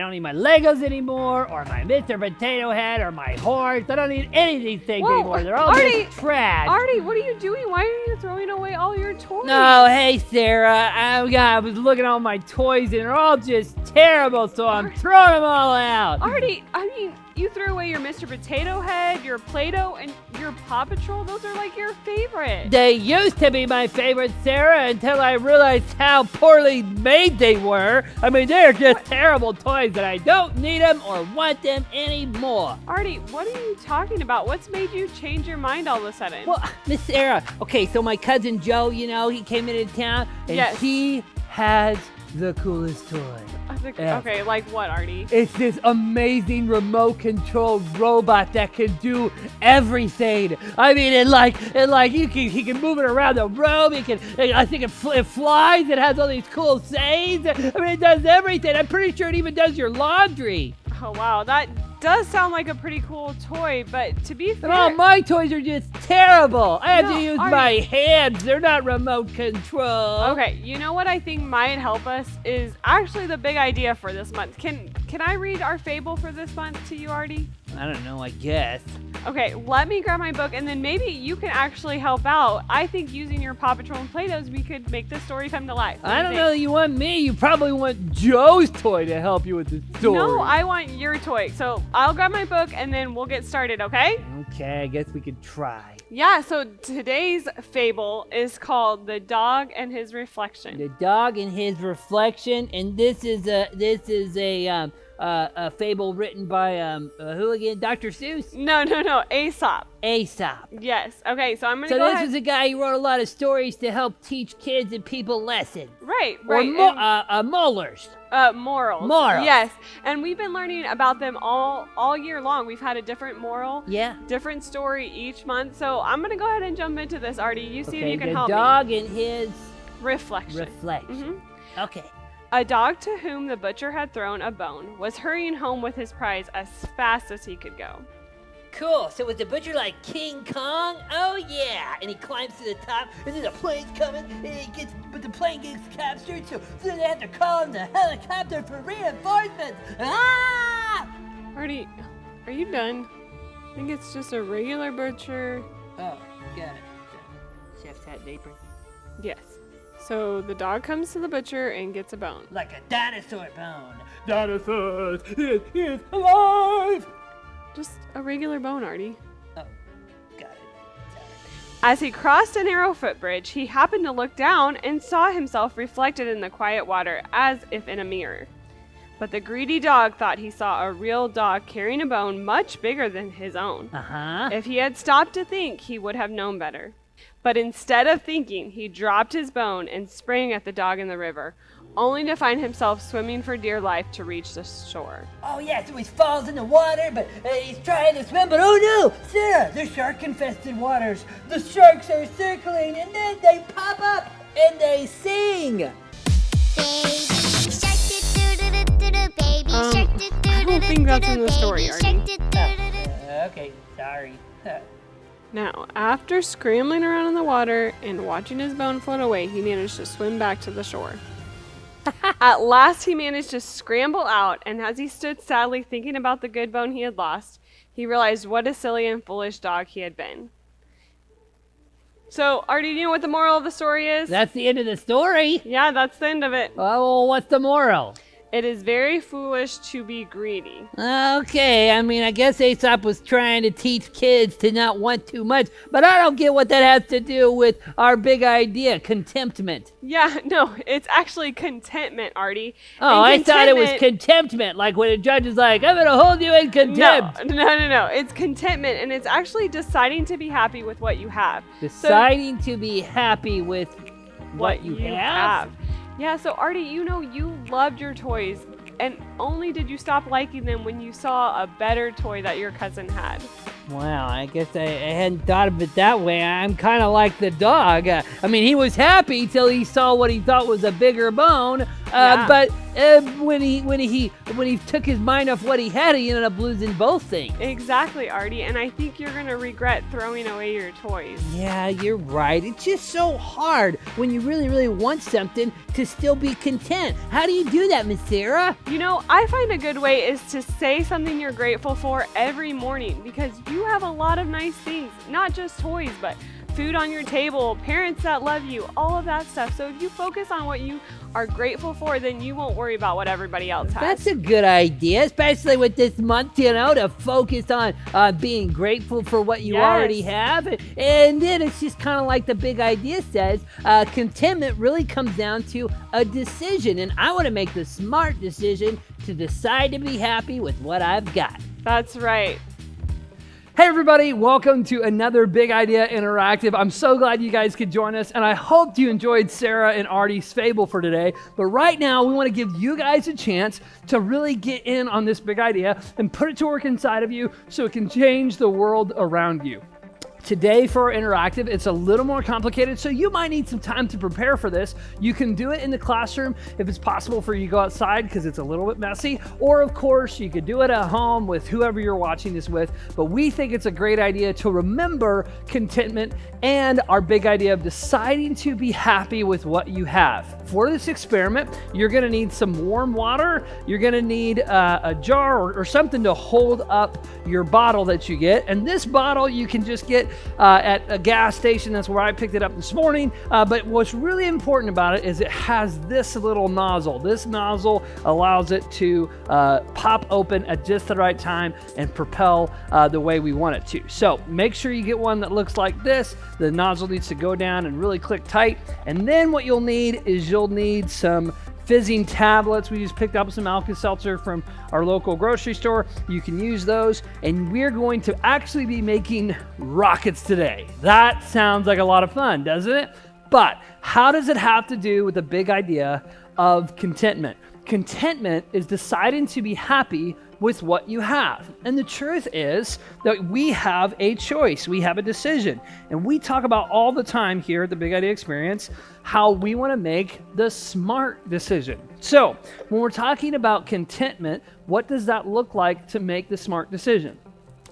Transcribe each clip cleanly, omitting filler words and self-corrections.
don't need my Legos anymore, or my Mr. Potato Head, or my horse. I don't need any of these things anymore. They're all just trash. Artie, what are you doing? Why are you throwing away all your toys? No, hey, Sarah. I was looking at all my toys, and they're all just terrible, so I'm throwing them all out. Artie, I mean, you threw away your Mr. Potato Head, your Play-Doh, and your Paw Patrol. Those are like your favorite. They used to be my favorite, Sarah, until I realized how poorly made they were. I mean, they're just terrible toys that I don't need them or want them anymore. Artie, what are you talking about? What's made you change your mind all of a sudden? Well, Miss Sarah, okay, so my cousin Joe, he came into town, and he has the coolest toy. Okay, like what, Artie? It's this amazing remote-controlled robot that can do everything. I mean, he can move it around the room. I think it flies. It has all these cool sayings. I mean, it does everything. I'm pretty sure it even does your laundry. Oh wow, that does sound like a pretty cool toy, but to be fair... And all my toys are just terrible. I have to use my hands. They're not remote control. Okay, you know what I think might help us is actually the big idea for this month. Can I read our fable for this month to you, Artie? I don't know, I guess. Okay, let me grab my book, and then maybe you can actually help out. I think using your Paw Patrol and Play-Dohs, we could make this story come to life. I don't know that you want me. You probably want Joe's toy to help you with the story. No, I want your toy. So I'll grab my book, and then we'll get started, okay? Okay, I guess we could try. Yeah, so today's fable is called The Dog and His Reflection. The Dog and His Reflection, and this is a fable written by who again? Dr. Seuss? No, Aesop. Aesop. Yes. Okay, so I'm gonna go go ahead. ahead. So this is a guy who wrote a lot of stories to help teach kids and people lessons. Right. Or molars. Morals. Morals. Yes, and we've been learning about them all year long. We've had a different moral, different story each month. So I'm gonna go ahead and jump into this, Artie. You see if you can help me. The Dog and His Reflection. Mm-hmm. Okay. A dog to whom the butcher had thrown a bone was hurrying home with his prize as fast as he could go. Cool. So was the butcher like King Kong? Oh yeah. And he climbs to the top, and then the plane's coming, but the plane gets captured, so they have to call in the helicopter for reinforcements. Ah! Artie, are you done? I think it's just a regular butcher. Oh, got it. Chef's hat and apron. Yes. So the dog comes to the butcher and gets a bone. Like a dinosaur bone. Dinosaurs, it is alive! Just a regular bone, Artie. Oh, got it. Sorry. As he crossed a narrow footbridge, he happened to look down and saw himself reflected in the quiet water as if in a mirror. But the greedy dog thought he saw a real dog carrying a bone much bigger than his own. If he had stopped to think, he would have known better. But instead of thinking, he dropped his bone and sprang at the dog in the river, only to find himself swimming for dear life to reach the shore. Oh yeah, so he falls in the water, but he's trying to swim, but oh no! Sarah, they're shark-infested waters. The sharks are circling, and then they pop up, and they sing! I don't think that's in the story, Artie. Okay, sorry. Now, after scrambling around in the water and watching his bone float away, he managed to swim back to the shore. At last, he managed to scramble out, and as he stood sadly thinking about the good bone he had lost, he realized what a silly and foolish dog he had been. So, Artie, do you know what the moral of the story is? That's the end of the story. Yeah, that's the end of it. Well, what's the moral? It is very foolish to be greedy. Okay, I mean, I guess Aesop was trying to teach kids to not want too much, but I don't get what that has to do with our big idea, contentment. Yeah, no, it's actually contentment, Artie. Oh, I thought it was contentment, like when a judge is like, I'm going to hold you in contempt. No. It's contentment, and it's actually deciding to be happy with what you have. Deciding to be happy with what you have? Yeah, so Artie, you loved your toys, and only did you stop liking them when you saw a better toy that your cousin had. Wow, I guess I hadn't thought of it that way. I'm kind of like the dog. I mean, he was happy till he saw what he thought was a bigger bone. Yeah. But when he took his mind off what he had, he ended up losing both things. Exactly, Artie, and I think you're gonna regret throwing away your toys. Yeah, you're right. It's just so hard when you really, really want something to still be content. How do you do that, Miss Sarah? I find a good way is to say something you're grateful for every morning, because you have a lot of nice things, not just toys, but food on your table, parents that love you, all of that stuff. So if you focus on what you are grateful for, then you won't worry about what everybody else has. That's a good idea, especially with this month, to focus on being grateful for what you already have. And then it's just kind of like the big idea says, contentment really comes down to a decision. And I want to make the smart decision to decide to be happy with what I've got. That's right. Hey everybody, welcome to another Big Idea Interactive. I'm so glad you guys could join us, and I hope you enjoyed Sarah and Artie's fable for today. But right now, we want to give you guys a chance to really get in on this big idea and put it to work inside of you so it can change the world around you. Today for our interactive, it's a little more complicated, so you might need some time to prepare for this. You can do it in the classroom if it's possible for you to go outside because it's a little bit messy, or of course you could do it at home with whoever you're watching this with. But we think it's a great idea to remember contentment and our big idea of deciding to be happy with what you have. For this experiment, you're going to need some warm water. You're going to need a jar or something to hold up your bottle that you get. And this bottle you can just get at a gas station. That's where I picked it up this morning. But what's really important about it is it has this little nozzle. This nozzle allows it to pop open at just the right time and propel the way we want it to. So make sure you get one that looks like this. The nozzle needs to go down and really click tight. And then what you'll need is you'll need some fizzing tablets. We just picked up some Alka-Seltzer from our local grocery store. You can use those, and we're going to actually be making rockets today. That sounds like a lot of fun, doesn't it? But how does it have to do with the big idea of contentment? Contentment is deciding to be happy with what you have. And the truth is that we have a choice. We have a decision. And we talk about all the time here at the Big Idea Experience how we want to make the smart decision. So when we're talking about contentment, what does that look like to make the smart decision?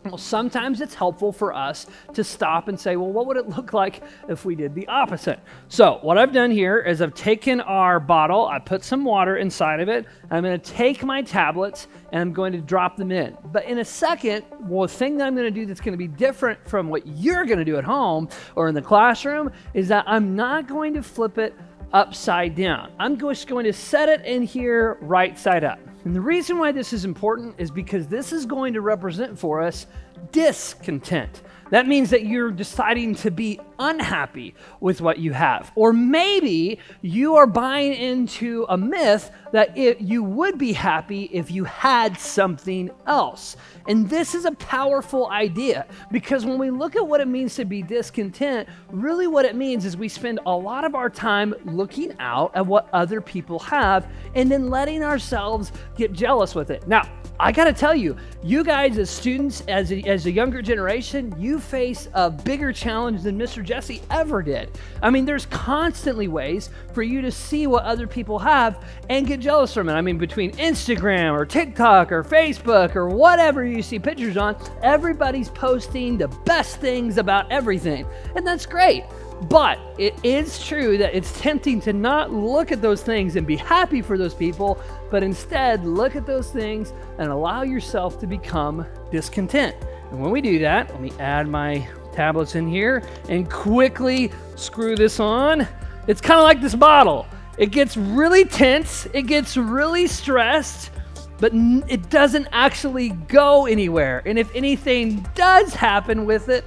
Well, sometimes it's helpful for us to stop and say, well, what would it look like if we did the opposite? So what I've done here is I've taken our bottle, I put some water inside of it, I'm going to take my tablets and I'm going to drop them in. But in a second, the thing that I'm going to do that's going to be different from what you're going to do at home or in the classroom is that I'm not going to flip it upside down. I'm just going to set it in here right side up. And the reason why this is important is because this is going to represent for us discontent. That means that you're deciding to be unhappy with what you have. Or maybe you are buying into a myth that you would be happy if you had something else. And this is a powerful idea because when we look at what it means to be discontent, really what it means is we spend a lot of our time looking out at what other people have and then letting ourselves get jealous with it. Now, I gotta tell you, you guys as students, as a younger generation, you face a bigger challenge than Mr. Jesse ever did. I mean, there's constantly ways for you to see what other people have and get jealous from it. I mean, between Instagram or TikTok or Facebook or whatever you see pictures on, everybody's posting the best things about everything. And that's great. But it is true that it's tempting to not look at those things and be happy for those people, but instead look at those things and allow yourself to become discontent. And when we do that, let me add my tablets in here and quickly screw this on. It's kind of like this bottle. It gets really tense, it gets really stressed, but it doesn't actually go anywhere. And if anything does happen with it,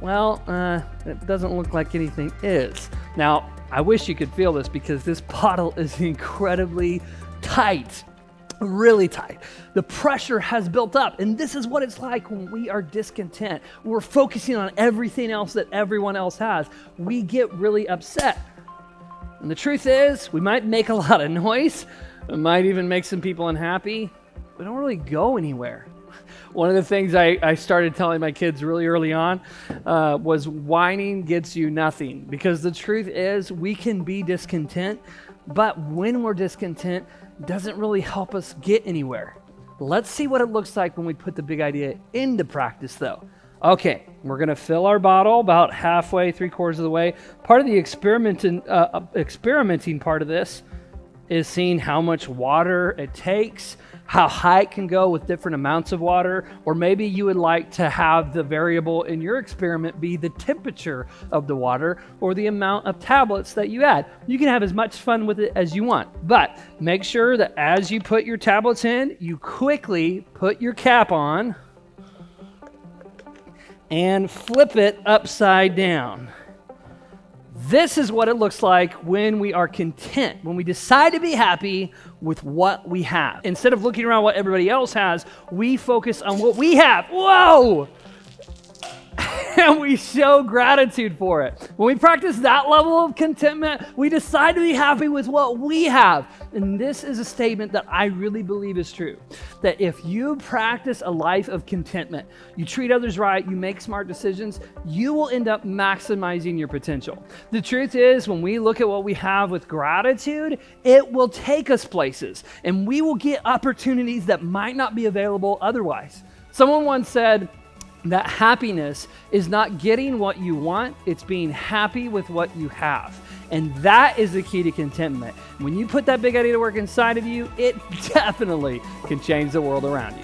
well, it doesn't look like anything is. Now, I wish you could feel this because this bottle is incredibly tight, really tight. The pressure has built up, and this is what it's like when we are discontent. We're focusing on everything else that everyone else has. We get really upset. And the truth is, we might make a lot of noise. It might even make some people unhappy. We don't really go anywhere. One of the things I started telling my kids really early on was whining gets you nothing. Because the truth is we can be discontent, but when we're discontent, doesn't really help us get anywhere. Let's see what it looks like when we put the big idea into practice, though. Okay, we're going to fill our bottle about halfway, 3/4 of the way. Part of the experimenting part of this is seeing how much water it takes, how high it can go with different amounts of water, or maybe you would like to have the variable in your experiment be the temperature of the water or the amount of tablets that you add. You can have as much fun with it as you want, but make sure that as you put your tablets in, you quickly put your cap on and flip it upside down. This is what it looks like when we are content, when we decide to be happy with what we have. Instead of looking around what everybody else has, we focus on what we have. Whoa! And we show gratitude for it. When we practice that level of contentment, we decide to be happy with what we have. And this is a statement that I really believe is true. That if you practice a life of contentment, you treat others right, you make smart decisions, you will end up maximizing your potential. The truth is, when we look at what we have with gratitude, it will take us places. And we will get opportunities that might not be available otherwise. Someone once said, that happiness is not getting what you want, it's being happy with what you have. And that is the key to contentment. When you put that big idea to work inside of you, it definitely can change the world around you.